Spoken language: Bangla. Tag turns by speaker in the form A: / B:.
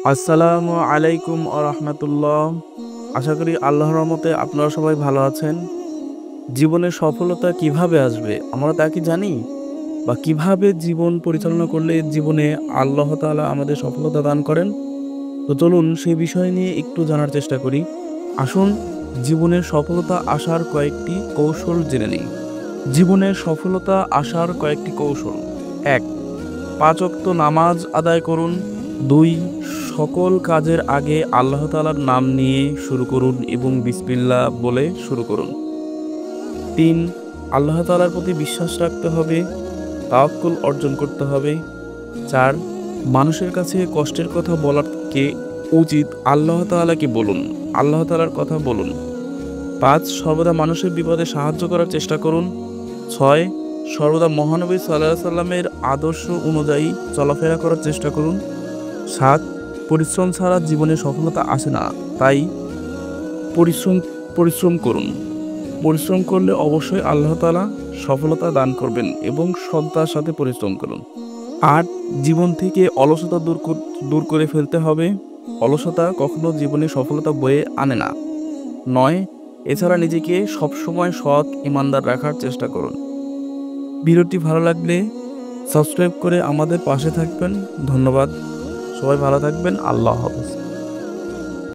A: আসসালামু আলাইকুম রাহমাতুল্লাহ। আশা করি আল্লাহর রহমতে আপনারা সবাই ভালো আছেন। জীবনে সফলতা কিভাবে আসবে আমরা তা কি জানি? বা কিভাবে জীবন পরিচালনা করলে জীবনে আল্লাহ তাআলা আমাদের সফলতা দান করেন? তো চলুন সেই বিষয় নিয়ে একটু জানার চেষ্টা করি। আসুন জীবনের সফলতা আসার কয়েকটি কৌশল জেনে নিই। জীবনের সফলতা আসার কয়েকটি কৌশল: ১. ৫ ওয়াক্ত নামাজ আদায় করুন। ২. সকল কাজের আগে আল্লাহ তাআলার নাম নিয়ে শুরু করুন এবং বিসমিল্লাহ বলে শুরু করুন। ৩. আল্লাহ তাআলার প্রতি বিশ্বাস রাখতে হবে, তাওয়াক্কুল অর্জন করতে হবে। ৪. মানুষের কাছে কষ্টের কথা বলার থেকে উচিত আল্লাহ তাআলাকে বলুন, আল্লাহ তাআলার কথা বলুন। ৫. সর্বদা মানুষের বিপদে সাহায্য করার চেষ্টা করুন। ৬. সর্বদা মহানবী সাল্লাল্লাহু আলাইহি সাল্লামের আদর্শ অনুযায়ী চলাফেরা করার চেষ্টা করুন। ৭. পরিশ্রম ছাড়া জীবনে সফলতা আসে না, তাই পরিশ্রম পরিশ্রম করুন। পরিশ্রম করলে অবশ্যই আল্লাহ তাআলা সফলতা দান করবেন এবং শ্রদ্ধার সাথে পরিশ্রম করুন। ৮. জীবন থেকে অলসতা দূর করে ফেলতে হবে। অলসতা কখনো জীবনে সফলতা বয়ে আনে না। ৯. এছাড়া নিজেকে সবসময় সৎ ইমানদার রাখার চেষ্টা করুন। ভিডিওটি ভালো লাগলে সাবস্ক্রাইব করে আমাদের পাশে থাকবেন। ধন্যবাদ। সবাই ভালো থাকবেন। আল্লাহ হাফেজ।